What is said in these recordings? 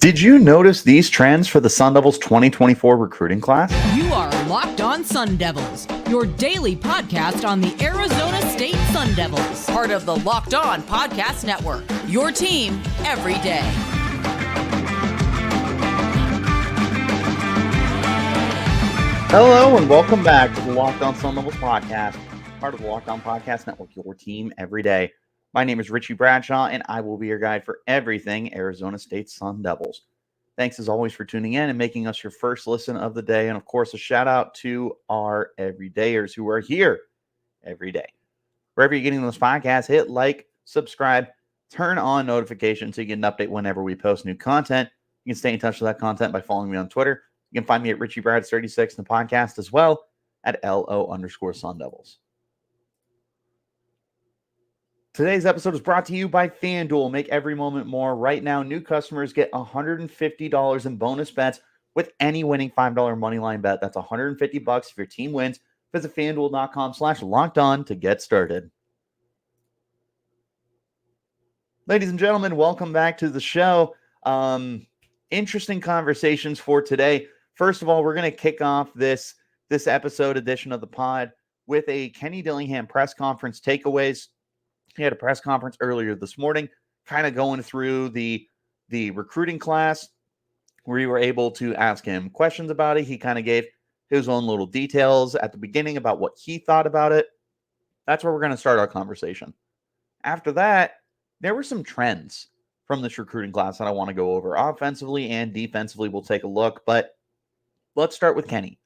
Did you notice these trends for the Sun Devils 2024 recruiting class? You are Locked On Sun Devils, your daily podcast on the Arizona State Sun Devils, part of the Locked On Podcast Network, your team every day. Hello and welcome back to the Locked On Sun Devils podcast, part of the Locked On Podcast Network, your team every day. My name is Richie Bradshaw, and I will be your guide for everything Arizona State Sun Devils. Thanks as always for tuning in and making us your first listen of the day. And of course, a shout out to our everydayers who are here every day. Wherever you're getting this podcast, hit like, subscribe, turn on notifications so you get an update whenever we post new content. You can stay in touch with that content by following me on Twitter. You can find me at RichieBrads36 in the podcast as well at LO_Sun Devils. Today's episode is brought to you by FanDuel. Make every moment more. Right now, new customers get $150 in bonus bets with any winning $5 moneyline bet. That's $150 if your team wins. Visit FanDuel.com/lockedon to get started. Ladies and gentlemen, welcome back to the show. Interesting conversations for today. First of all, we're going to kick off this episode edition of the pod with a Kenny Dillingham press conference takeaways. He had a press conference earlier this morning, kind of going through the recruiting class, where we were able to ask him questions about it. He kind of gave his own little details at the beginning about what he thought about it. That's where we're going to start our conversation. After that, there were some trends from this recruiting class that I want to go over. Offensively and defensively, we'll take a look, but let's start with Kenny.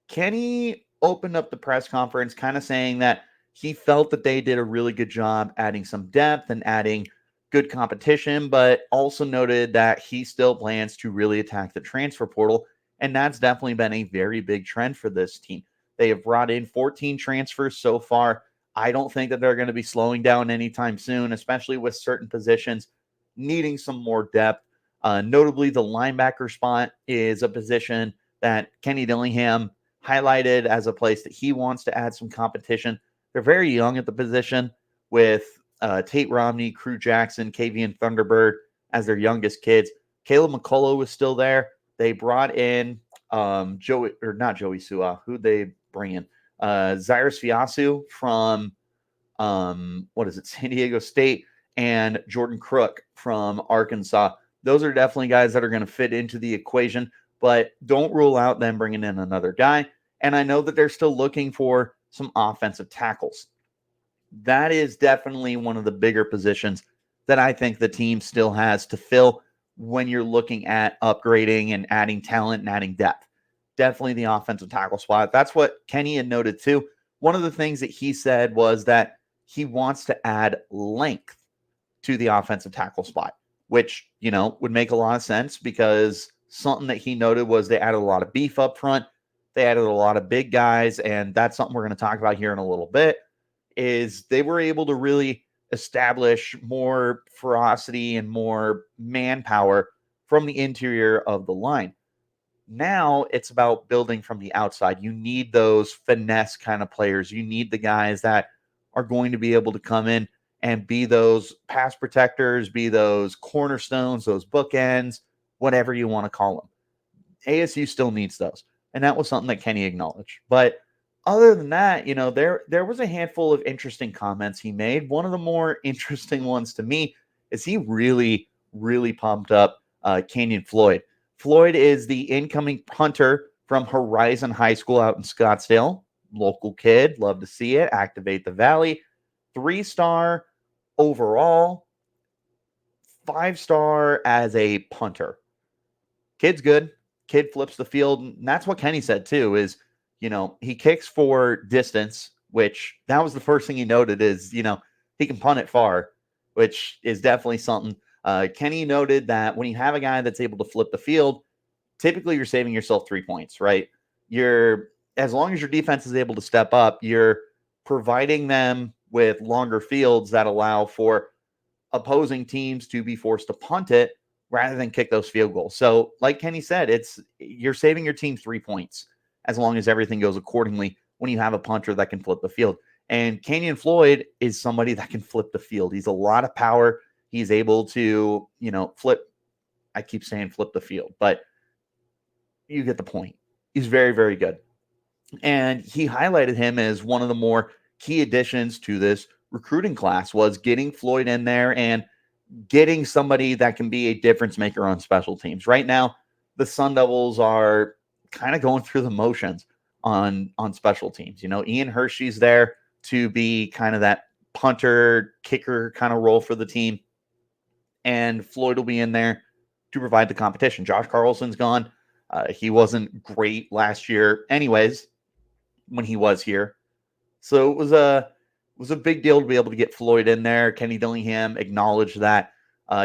Kenny opened up the press conference kind of saying that he felt that they did a really good job adding some depth and adding good competition, but also noted that he still plans to really attack the transfer portal, and that's definitely been a very big trend for this team. They have brought in 14 transfers so far. I don't think that they're going to be slowing down anytime soon, especially with certain positions needing some more depth. Notably, the linebacker spot is a position that Kenny Dillingham highlighted as a place that he wants to add some competition. They're very young at the position with Tate Romney, Crew Jackson, Kavian Thunderbird as their youngest kids. Caleb McCullough was still there. They brought in Joey Sua. Who'd they bring in? Zyrus Fiasu from San Diego State, and Jordan Crook from Arkansas. Those are definitely guys that are going to fit into the equation, but don't rule out them bringing in another guy. And I know that they're still looking for some offensive tackles. That is definitely one of the bigger positions that I think the team still has to fill when you're looking at upgrading and adding talent and adding depth. Definitely the offensive tackle spot. That's what Kenny had noted too. One of the things that he said was that he wants to add length to the offensive tackle spot, which, would make a lot of sense because something that he noted was they added a lot of beef up front. They added a lot of big guys, and that's something we're going to talk about here in a little bit, is they were able to really establish more ferocity and more manpower from the interior of the line. Now it's about building from the outside. You need those finesse kind of players. You need the guys that are going to be able to come in and be those pass protectors, be those cornerstones, those bookends, whatever you want to call them. ASU still needs those. And that was something that Kenny acknowledged. But other than that, there was a handful of interesting comments he made. One of the more interesting ones to me is he really, really pumped up Kanyon Floyd. Floyd is the incoming punter from Horizon High School out in Scottsdale. Local kid, love to see it. Activate the Valley. 3-star overall, 5-star as a punter. Kid's good. Kid flips the field. And that's what Kenny said too, is, he kicks for distance, which that was the first thing he noted is, he can punt it far, which is definitely something. Kenny noted that when you have a guy that's able to flip the field, typically you're saving yourself 3 points, right? As long as your defense is able to step up, you're providing them with longer fields that allow for opposing teams to be forced to punt it rather than kick those field goals. So like Kenny said, you're saving your team 3 points as long as everything goes accordingly when you have a punter that can flip the field. And Kanyon Floyd is somebody that can flip the field. He's a lot of power. He's able to, flip I keep saying flip the field, but you get the point. He's very, very good. And he highlighted him as one of the more key additions to this recruiting class was getting Floyd in there and getting somebody that can be a difference maker on special teams. Right now, the Sun Devils are kind of going through the motions on special teams. You know, Ian Hershey's there to be kind of that punter, kicker kind of role for the team. And Floyd will be in there to provide the competition. Josh Carlson's gone. He wasn't great last year anyways when he was here. So it was a big deal to be able to get Floyd in there. Kenny Dillingham acknowledged that.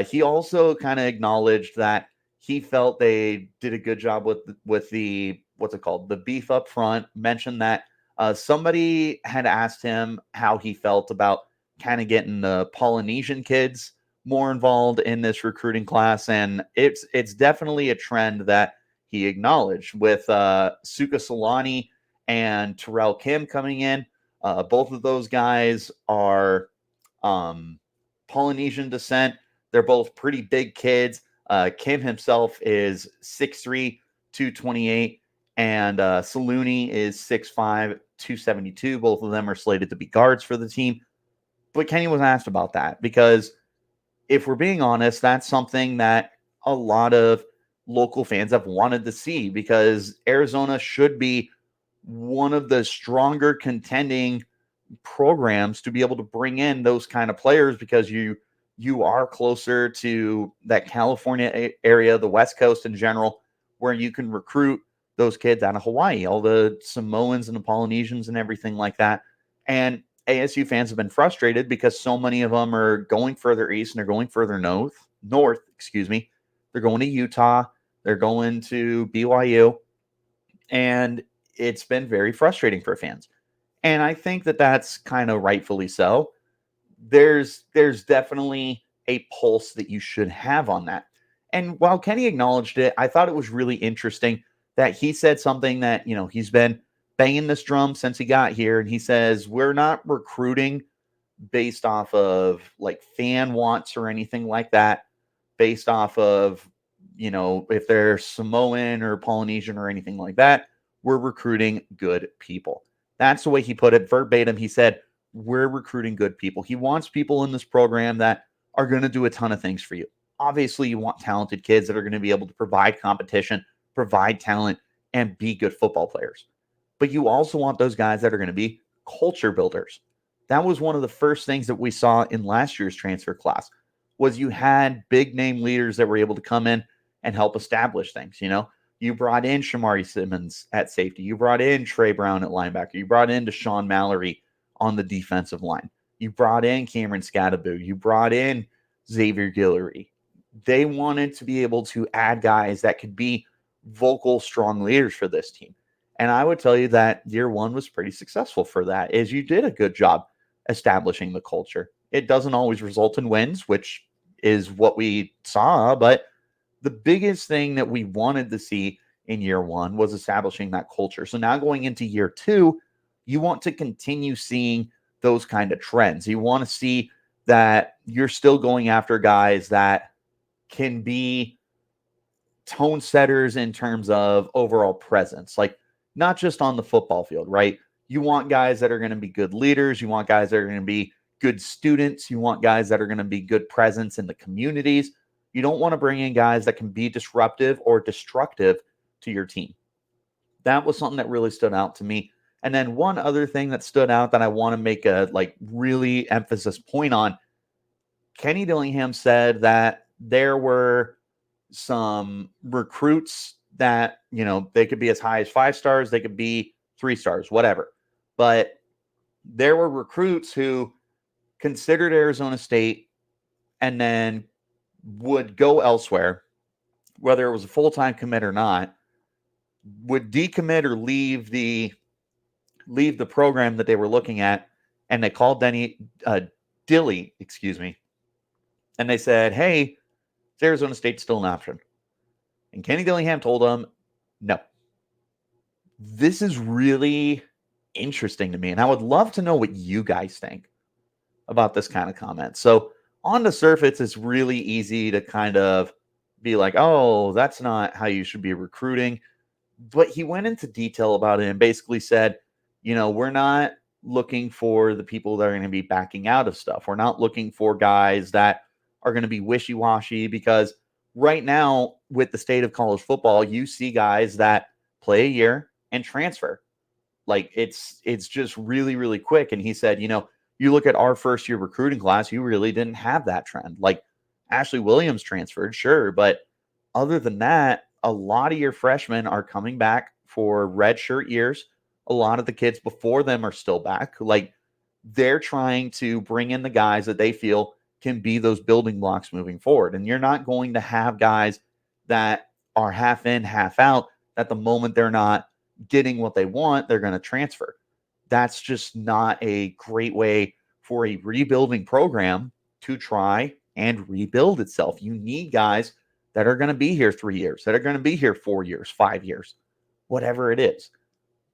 He also kind of acknowledged that he felt they did a good job with the what's it called, the beef up front. Mentioned that somebody had asked him how he felt about kind of getting the Polynesian kids more involved in this recruiting class, and it's definitely a trend that he acknowledged with Suka Solani and Terrell Kim coming in. Both of those guys are Polynesian descent. They're both pretty big kids. Kim himself is 6'3", 228, and Saluni is 6'5", 272. Both of them are slated to be guards for the team. But Kenny was asked about that because if we're being honest, that's something that a lot of local fans have wanted to see because Arizona should be one of the stronger contending programs to be able to bring in those kind of players because you are closer to that California area, the West Coast in general, where you can recruit those kids out of Hawaii, all the Samoans and the Polynesians and everything like that. And ASU fans have been frustrated because so many of them are going further east and they're going further north, excuse me. They're going to Utah, they're going to BYU, and it's been very frustrating for fans. And I think that that's kind of rightfully so. There's definitely a pulse that you should have on that. And while Kenny acknowledged it, I thought it was really interesting that he said something that, you know, he's been banging this drum since he got here. And he says, we're not recruiting based off of like fan wants or anything like that, based off of, you know, if they're Samoan or Polynesian or anything like that. We're recruiting good people. That's the way he put it verbatim. He said, we're recruiting good people. He wants people in this program that are going to do a ton of things for you. Obviously, you want talented kids that are going to be able to provide competition, provide talent, and be good football players. But you also want those guys that are going to be culture builders. That was one of the first things that we saw in last year's transfer class was you had big name leaders that were able to come in and help establish things. You know, you brought in Shamari Simmons at safety. You brought in Trey Brown at linebacker. You brought in Deshaun Mallory on the defensive line. You brought in Cameron Scadaboo. You brought in Xavier Guillory. They wanted to be able to add guys that could be vocal, strong leaders for this team. And I would tell you that year one was pretty successful for that, is you did a good job establishing the culture. It doesn't always result in wins, which is what we saw, but the biggest thing that we wanted to see in year one was establishing that culture. So now going into year two, you want to continue seeing those kind of trends. You want to see that you're still going after guys that can be tone setters in terms of overall presence, like not just on the football field, right? You want guys that are going to be good leaders. You want guys that are going to be good students. You want guys that are going to be good presence in the communities. You don't want to bring in guys that can be disruptive or destructive to your team. That was something that really stood out to me. And then one other thing that stood out that I want to make a really emphasis point on, Kenny Dillingham said that there were some recruits that, you know, they could be as high as 5 stars, they could be 3 stars, whatever. But there were recruits who considered Arizona State and then would go elsewhere, whether it was a full-time commit or not, would decommit or leave the program that they were looking at, and they called Dilly, and they said, hey, is Arizona State still an option? And Kenny Dillingham told them, no. This is really interesting to me, and I would love to know what you guys think about this kind of comment. So on the surface, it's really easy to kind of be like, oh, that's not how you should be recruiting. But he went into detail about it and basically said, we're not looking for the people that are going to be backing out of stuff. We're not looking for guys that are going to be wishy-washy, because right now with the state of college football, you see guys that play a year and transfer. Like it's just really, really quick. And he said, you look at our first year recruiting class, you really didn't have that trend. Like Ashley Williams transferred, sure, but other than that, a lot of your freshmen are coming back for red shirt years. A lot of the kids before them are still back. Like they're trying to bring in the guys that they feel can be those building blocks moving forward. And you're not going to have guys that are half in, half out, that the moment they're not getting what they want, they're going to transfer. That's just not a great way for a rebuilding program to try and rebuild itself. You need guys that are going to be here 3 years, that are going to be here 4 years, 5 years, whatever it is.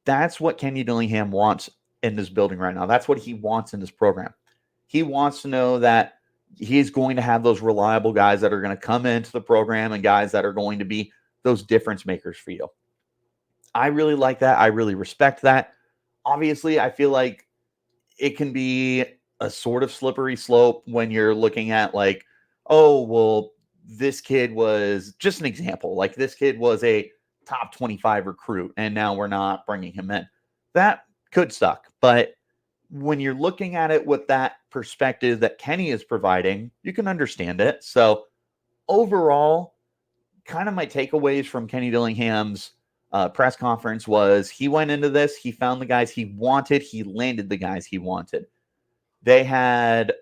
That's what Kenny Dillingham wants in this building right now. That's what he wants in this program. He wants to know that he's going to have those reliable guys that are going to come into the program and guys that are going to be those difference makers for you. I really like that. I really respect that. Obviously, I feel like it can be a sort of slippery slope when you're looking at like, oh, well, this kid was just an example. Like this kid was a top 25 recruit and now we're not bringing him in. That could suck. But when you're looking at it with that perspective that Kenny is providing, you can understand it. So overall, kind of my takeaways from Kenny Dillingham's press conference was he went into this, he found the guys he wanted, he landed the guys he wanted. They had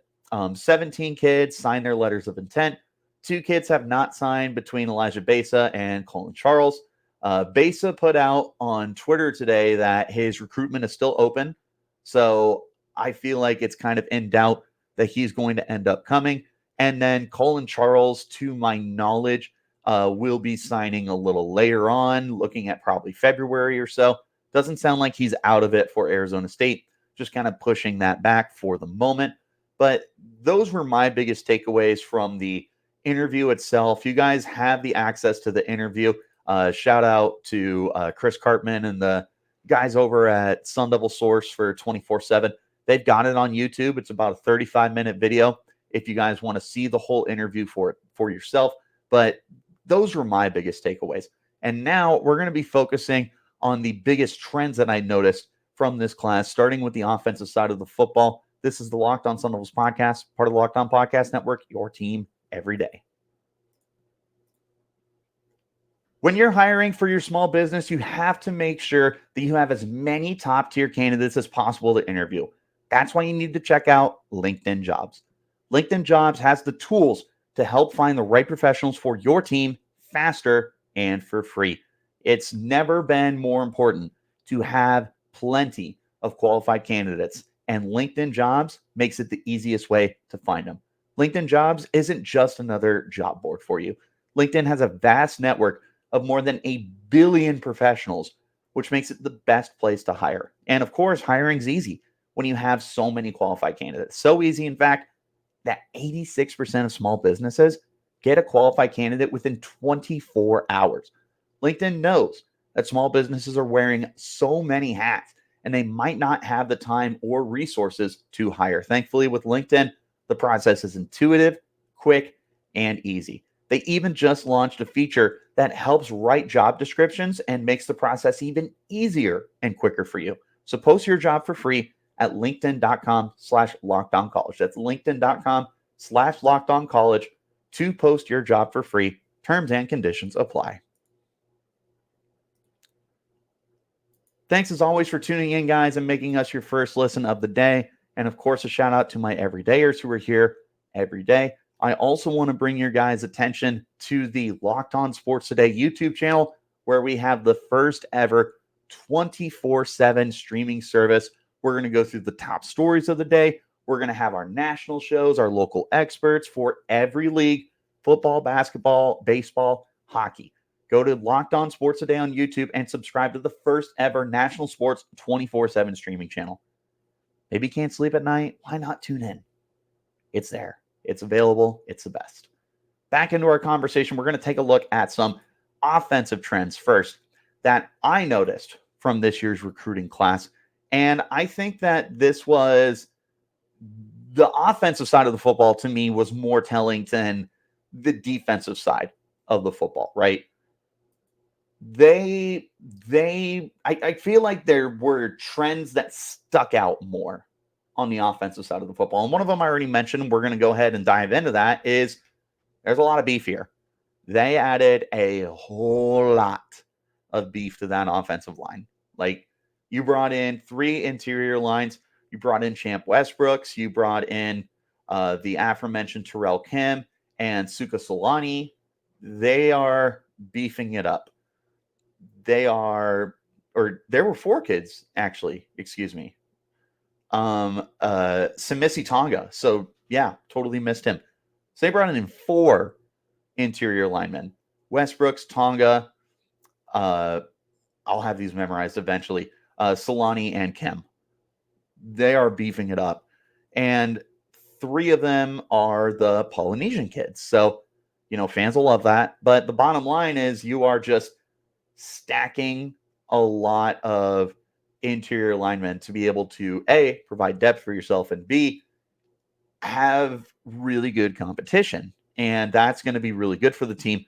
17 kids sign their letters of intent. 2 kids have not signed between Elijah Besa and Colin Charles. Besa put out on Twitter today that his recruitment is still open. So I feel like it's kind of in doubt that he's going to end up coming. And then Colin Charles, to my knowledge, will be signing a little later on, looking at probably February or so. Doesn't sound like he's out of it for Arizona State, just kind of pushing that back for the moment. But those were my biggest takeaways from the interview itself. You guys have the access to the interview. Shout out to Chris Cartman and the guys over at Sun Devil Source for 24/7. They've got it on YouTube. It's about a 35-minute video if you guys want to see the whole interview for yourself. But those were my biggest takeaways. And now we're going to be focusing on the biggest trends that I noticed from this class, starting with the offensive side of the football. This is the Locked On Sun Devils podcast, part of the Locked On Podcast Network, your team every day. When you're hiring for your small business, you have to make sure that you have as many top-tier candidates as possible to interview. That's why you need to check out LinkedIn Jobs. LinkedIn Jobs has the tools to help find the right professionals for your team faster and for free. It's never been more important to have plenty of qualified candidates, and LinkedIn Jobs makes it the easiest way to find them. LinkedIn Jobs isn't just another job board for you. LinkedIn has a vast network of more than 1 billion professionals, which makes it the best place to hire. And of course, hiring's easy when you have so many qualified candidates. So easy, in fact, that 86% of small businesses get a qualified candidate within 24 hours. LinkedIn knows that small businesses are wearing so many hats and they might not have the time or resources to hire. Thankfully, with LinkedIn, the process is intuitive, quick, and easy. They even just launched a feature that helps write job descriptions and makes the process even easier and quicker for you. So post your job for free at linkedin.com/lockedoncollege. That's linkedin.com/lockedoncollege to post your job for free. Terms and conditions apply. Thanks as always for tuning in, guys, and making us your first listen of the day. And of course, a shout out to my everydayers who are here every day. I also want to bring your guys' attention to the Locked On Sports Today YouTube channel, where we have the first ever 24/7 streaming service. We're going to go through the top stories of the day. We're going to have our national shows, our local experts for every league: football, basketball, baseball, hockey. Go to Locked On Sports Today on YouTube and subscribe to the first ever national sports 24/7 streaming channel. Maybe you can't sleep at night. Why not tune in? It's there. It's available. It's the best. back into our conversation, we're going to take a look at some offensive trends first that I noticed from this year's recruiting class. And I think that this was the offensive side of the football, to me, was more telling than the defensive side of the football, right? I feel like there were trends that stuck out more on the offensive side of the football. And one of them I already mentioned, we're going to go ahead and dive into that, is there's a lot of beef here. They added a whole lot of beef to that offensive line. Like, you brought in 3 interior lines. You brought in Champ Westbrooks. You brought in the aforementioned Terrell Kim and Suka Solani. They are beefing it up. There were 4 kids, actually, excuse me. Samisi Tonga. So yeah, totally missed him. So they brought in 4 interior linemen. Westbrooks, Tonga, I'll have these memorized eventually. Solani and Kim. They are beefing it up. And 3 of them are the Polynesian kids. So, fans will love that. But the bottom line is you are just stacking a lot of interior linemen to be able to, A, provide depth for yourself, and B, have really good competition. And that's going to be really good for the team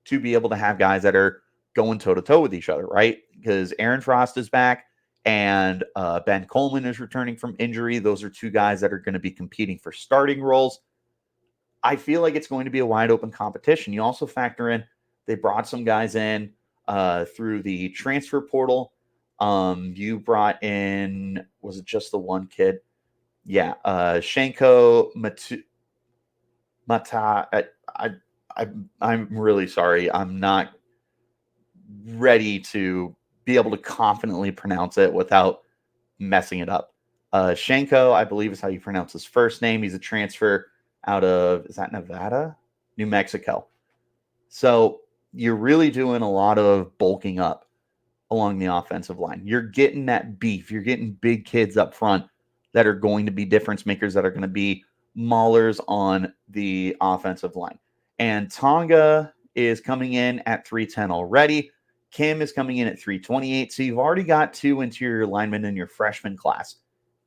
to be able to have guys that are going toe-to-toe with each other, right? Because Aaron Frost is back and Ben Coleman is returning from injury. Those are 2 guys that are going to be competing for starting roles. I feel like it's going to be a wide open competition. You also factor in, they brought some guys in through the transfer portal. You brought in, was it just the one kid? Yeah, Shanko Mata. I'm really sorry. I'm not ready to be able to confidently pronounce it without messing it up. Shanko, I believe, is how you pronounce his first name. He's a transfer out of, is that Nevada? New Mexico. So you're really doing a lot of bulking up along the offensive line. You're getting that beef. You're getting big kids up front that are going to be difference makers, that are going to be maulers on the offensive line. And Tonga is coming in at 310 already. Kim is coming in at 328. So you've already got 2 interior linemen in your freshman class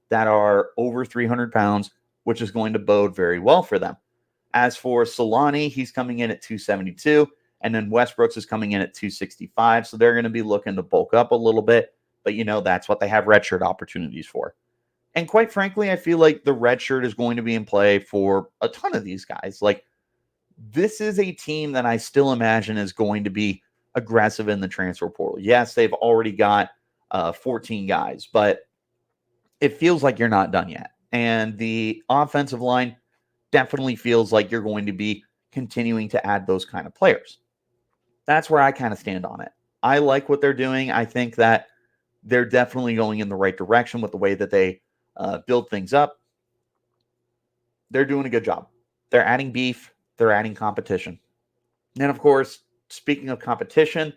that are over 300 pounds, which is going to bode very well for them. As for Solani, he's coming in at 272. And then Westbrooks is coming in at 265. So they're going to be looking to bulk up a little bit. But, that's what they have redshirt opportunities for. And quite frankly, I feel like the redshirt is going to be in play for a ton of these guys. Like, this is a team that I still imagine is going to be aggressive in the transfer portal. Yes, they've already got 14 guys, but it feels like you're not done yet. And the offensive line definitely feels like you're going to be continuing to add those kind of players. That's where I kind of stand on it. I like what they're doing. I think that they're definitely going in the right direction with the way that they build things up. They're doing a good job. They're adding beef. They're adding competition. And of course, speaking of competition,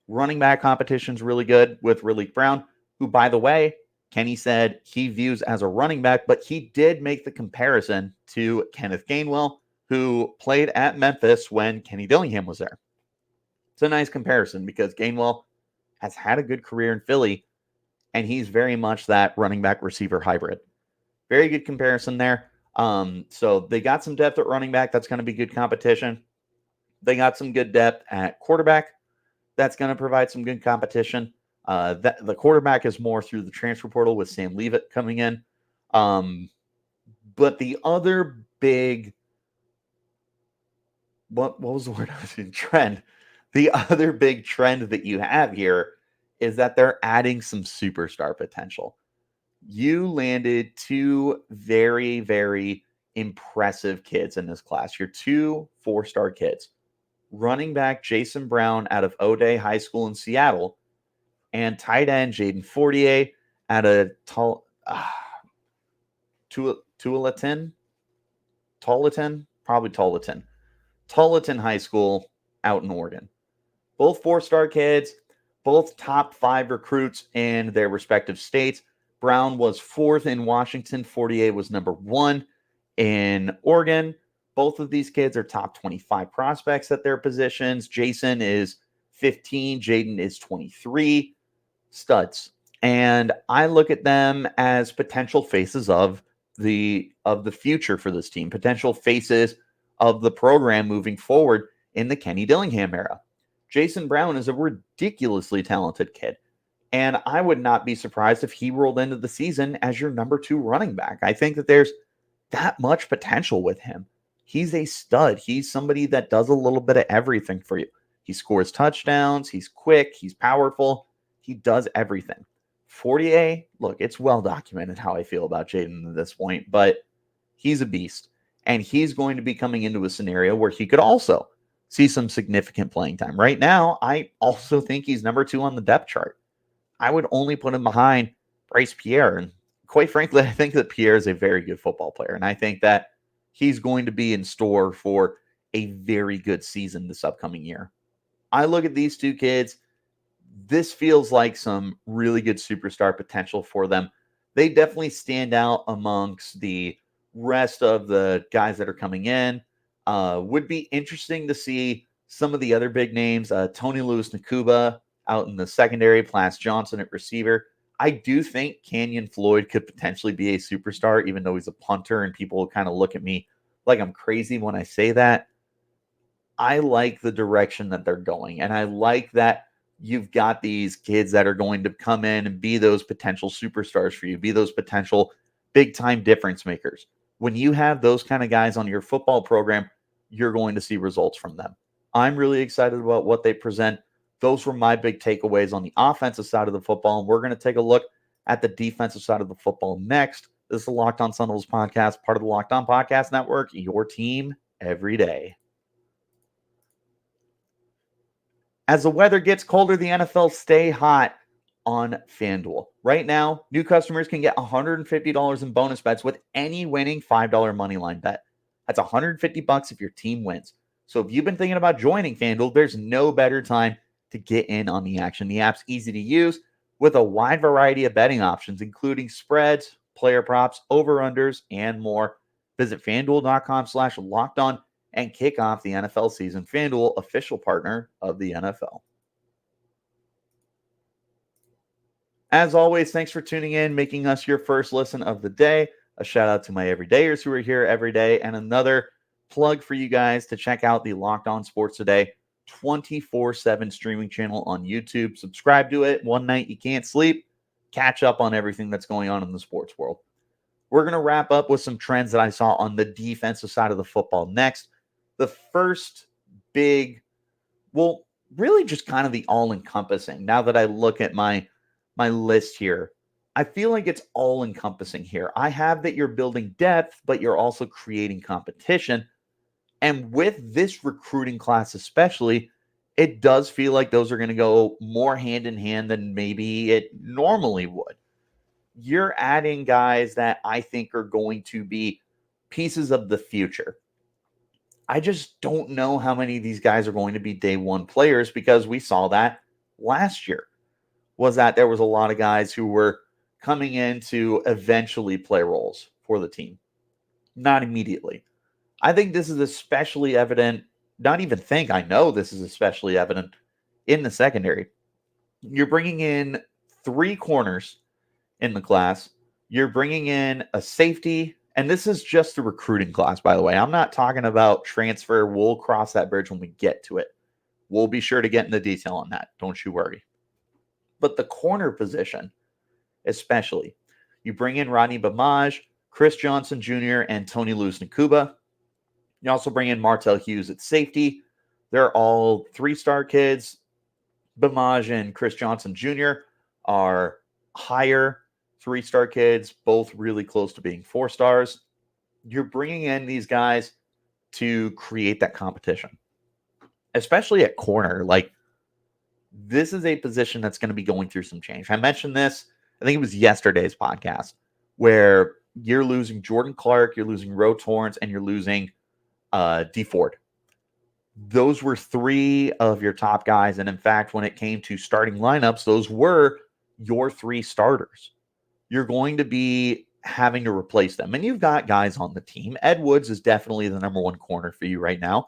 running back competition is really good with Raleek Brown, who, by the way, Kenny said he views as a running back, but he did make the comparison to Kenneth Gainwell, who played at Memphis when Kenny Dillingham was there. It's a nice comparison because Gainwell has had a good career in Philly, and he's very much that running back receiver hybrid. Very good comparison there. So they got some depth at running back. That's going to be good competition. They got some good depth at quarterback. That's going to provide some good competition. The quarterback is more through the transfer portal with Sam Leavitt coming in. But the other big, what was the word I was in? Trend. The other big trend that you have here is that they're adding some superstar potential. You landed 2 very, very impressive kids in this class. Your 2 4-star kids. Running back Jason Brown out of O'Day High School in Seattle, and tight end Jaden Fortier out of Tualatin High School out in Oregon. Both 4-star kids, both top 5 recruits in their respective states. Brown was 4th in Washington. Fortier was number 1 in Oregon. Both of these kids are top 25 prospects at their positions. Jason is 15, Jaden is 23. Studs. And I look at them as potential faces of the future for this team, potential faces of the program moving forward in the Kenny Dillingham era. Jason Brown is a ridiculously talented kid. And I would not be surprised if he rolled into the season as your number 2 running back. I think that there's that much potential with him. He's a stud. He's somebody that does a little bit of everything for you. He scores touchdowns. He's quick. He's powerful. He does everything. 40A, look, it's well documented how I feel about Jaden at this point, but he's a beast. And he's going to be coming into a scenario where he could also see some significant playing time. Right now, I also think he's number 2 on the depth chart. I would only put him behind Bryce Pierre. And quite frankly, I think that Pierre is a very good football player. And I think that he's going to be in store for a very good season this upcoming year. I look at these two kids. This feels like some really good superstar potential for them. They definitely stand out amongst the rest of the guys that are coming in. Would be interesting to see some of the other big names. Tony Lewis-Nakuba out in the secondary, Plas Johnson at receiver. I do think Kanyon Floyd could potentially be a superstar, even though he's a punter, and people kind of look at me like I'm crazy when I say that. I like the direction that they're going, and I like that you've got these kids that are going to come in and be those potential superstars for you, be those potential big-time difference makers. When you have those kind of guys on your football program, you're going to see results from them. I'm really excited about what they present. Those were my big takeaways on the offensive side of the football, and we're going to take a look at the defensive side of the football next. This is the Locked On Sun Devils podcast, part of the Locked On Podcast Network, your team every day. As the weather gets colder, the NFL stay hot on FanDuel. Right now, new customers can get $150 in bonus bets with any winning $5 moneyline bet. That's $150 if your team wins. So if you've been thinking about joining FanDuel, there's no better time to get in on the action. The app's easy to use with a wide variety of betting options, including spreads, player props, over-unders, and more. Visit FanDuel.com/lockedon and kick off the NFL season. FanDuel, official partner of the NFL. As always, thanks for tuning in, making us your first listen of the day. A shout out to my everydayers who are here every day, and another plug for you guys to check out the Locked On Sports Today 24/7 streaming channel on YouTube. Subscribe to it. One night you can't sleep. Catch up on everything that's going on in the sports world. We're going to wrap up with some trends that I saw on the defensive side of the football next. The first big, well, really just kind of the all-encompassing. Now that I look at my list here, I feel like it's all-encompassing here. I have that you're building depth, but you're also creating competition. And with this recruiting class especially, it does feel like those are going to go more hand in hand than maybe it normally would. You're adding guys that I think are going to be pieces of the future. I just don't know how many of these guys are going to be day one players, because we saw that last year, was that there was a lot of guys who were coming in to eventually play roles for the team, not immediately. I think this is especially evident, I know this is especially evident in the secondary. You're bringing in 3 corners in the class. You're bringing in a safety, and this is just the recruiting class, by the way. I'm not talking about transfer. We'll cross that bridge when we get to it. We'll be sure to get into detail on that. Don't you worry. But the corner position, especially, you bring in Rodney Bamaj, Chris Johnson Jr., and Tony Lewis-Nakuba. You also bring in Martell Hughes at safety. They're all 3-star kids. Bamaj and Chris Johnson Jr. are higher 3-star kids, both really close to being 4 stars. You're bringing in these guys to create that competition, especially at corner. Like, this is a position that's going to be going through some change. I mentioned this, I think it was yesterday's podcast, where you're losing Jordan Clark, you're losing Ro Torrance, and you're losing D Ford. Those were 3 of your top guys. And in fact, when it came to starting lineups, those were your 3 starters. You're going to be having to replace them. And you've got guys on the team. Ed Woods is definitely the number one corner for you right now.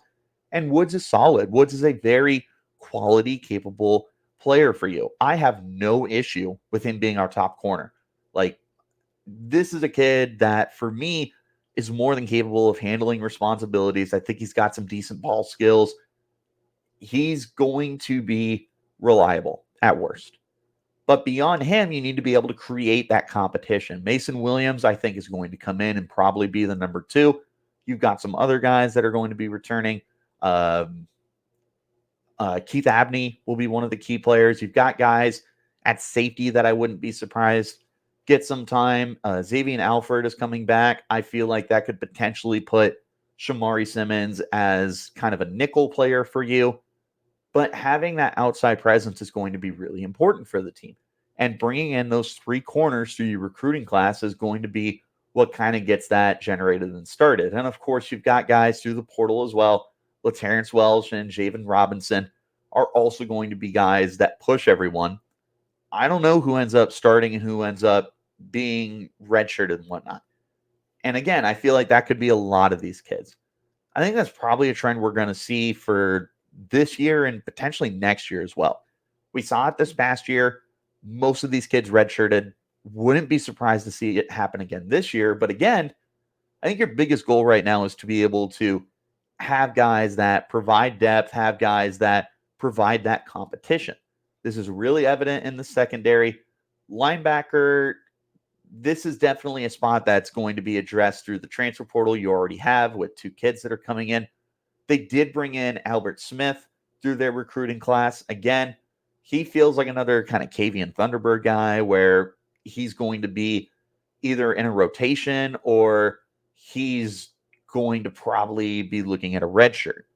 And Woods is solid. Woods is a very quality, capable player for you. I have no issue with him being our top corner. Like, this is a kid that, for me, is more than capable of handling responsibilities. I think he's got some decent ball skills. He's going to be reliable at worst. But beyond him, you need to be able to create that competition. Mason Williams, I think, is going to come in and probably be the number 2. You've got some other guys that are going to be returning. Keith Abney will be one of the key players. You've got guys at safety that I wouldn't be surprised get some time. Xavier Alford is coming back. I feel like that could potentially put Shamari Simmons as kind of a nickel player for you. But having that outside presence is going to be really important for the team. And bringing in those 3 corners through your recruiting class is going to be what kind of gets that generated and started. And of course, you've got guys through the portal as well. LaTerrence Welsh and Javen Robinson are also going to be guys that push everyone. I don't know who ends up starting and who ends up being redshirted and whatnot. And again, I feel like that could be a lot of these kids. I think that's probably a trend we're going to see for this year and potentially next year as well. We saw it this past year. Most of these kids redshirted. Wouldn't be surprised to see it happen again this year. But again, I think your biggest goal right now is to be able to have guys that provide depth, have guys that provide that competition. This is really evident in the secondary. Linebacker, this is definitely a spot that's going to be addressed through the transfer portal you already have with 2 kids that are coming in. They did bring in Albert Smith through their recruiting class. Again, he feels like another kind of Kavian Thunderbird guy where he's going to be either in a rotation or he's going to probably be looking at a red shirt.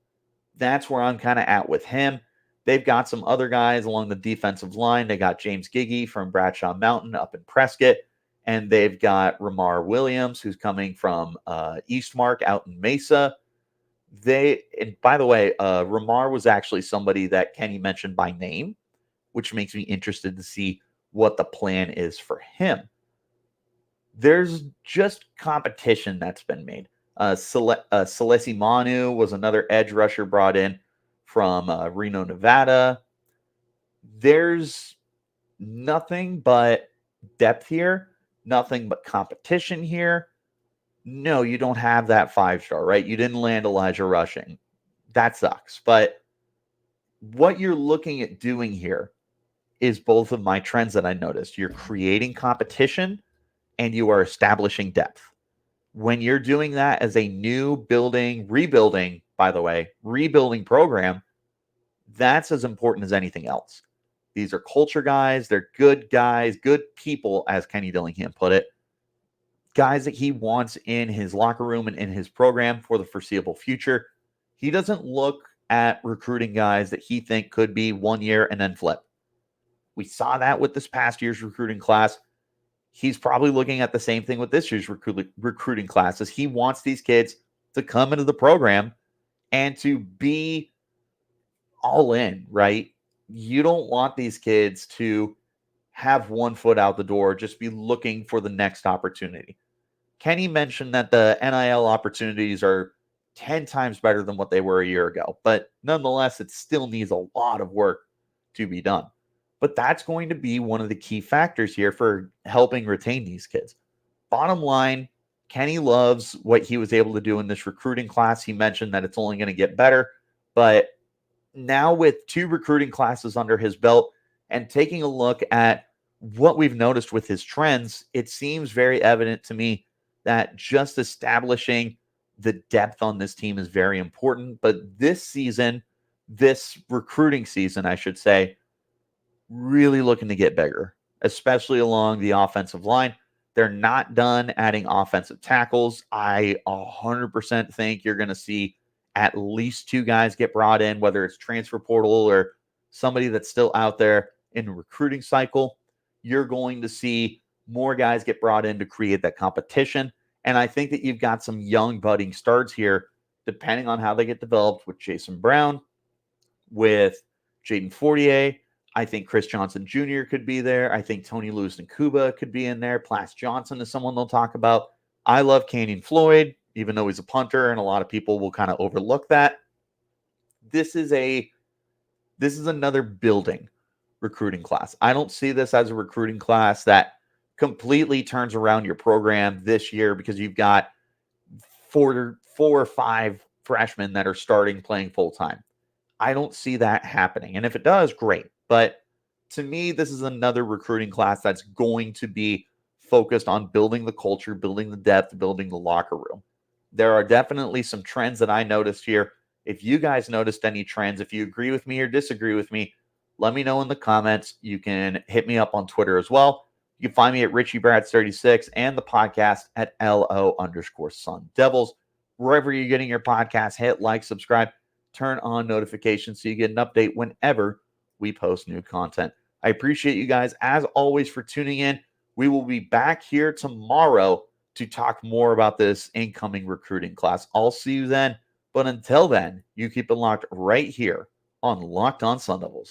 That's where I'm kind of at with him. They've got some other guys along the defensive line. They got James Giggy from Bradshaw Mountain up in Prescott, and they've got Ramar Williams, who's coming from Eastmark out in Mesa. And by the way, Ramar was actually somebody that Kenny mentioned by name, which makes me interested to see what the plan is for him. There's just competition that's been made. Celesi Manu was another edge rusher brought in from Reno, Nevada. There's nothing but depth here, nothing but competition here. No, you don't have that 5-star, right? You didn't land Elijah Rushing. That sucks. But what you're looking at doing here is both of my trends that I noticed. You're creating competition and you are establishing depth. When you're doing that as a new rebuilding program, that's as important as anything else. These are culture guys. They're good guys, good people, as Kenny Dillingham put it. Guys that he wants in his locker room and in his program for the foreseeable future. He doesn't look at recruiting guys that he think could be 1 year and then flip. We saw that with this past year's recruiting class. He's probably looking at the same thing with this year's recruiting classes. He wants these kids to come into the program and to be all in, right? You don't want these kids to have 1 foot out the door, just be looking for the next opportunity. Kenny mentioned that the NIL opportunities are 10 times better than what they were a year ago, but nonetheless, it still needs a lot of work to be done. But that's going to be one of the key factors here for helping retain these kids. Bottom line, Kenny loves what he was able to do in this recruiting class. He mentioned that it's only going to get better, but now with 2 recruiting classes under his belt and taking a look at what we've noticed with his trends, it seems very evident to me that just establishing the depth on this team is very important. But this recruiting season, I should say, really looking to get bigger, especially along the offensive line. They're not done adding offensive tackles. I 100% think you're going to see at least 2 guys get brought in, whether it's transfer portal or somebody that's still out there in the recruiting cycle. You're going to see more guys get brought in to create that competition. And I think that you've got some young budding stars here, depending on how they get developed, with Jason Brown, with Jaden Fortier. I think Chris Johnson Jr. could be there. I think Tony Lewis and Kuba could be in there. Plas Johnson is someone they'll talk about. I love Kanyon Floyd, even though he's a punter, and a lot of people will kind of overlook that. This is another building recruiting class. I don't see this as a recruiting class that completely turns around your program this year because you've got four or five freshmen that are starting playing full time. I don't see that happening. And if it does, great. But to me, this is another recruiting class that's going to be focused on building the culture, building the depth, building the locker room. There are definitely some trends that I noticed here. If you guys noticed any trends, if you agree with me or disagree with me, let me know in the comments. You can hit me up on Twitter as well. You can find me at Richie Bradshaw36 and the podcast at LO_Sun Devils. Wherever you're getting your podcast, hit like, subscribe, turn on notifications so you get an update whenever we post new content. I appreciate you guys, as always, for tuning in. We will be back here tomorrow to talk more about this incoming recruiting class. I'll see you then. But until then, you keep it locked right here on Locked On Sun Devils.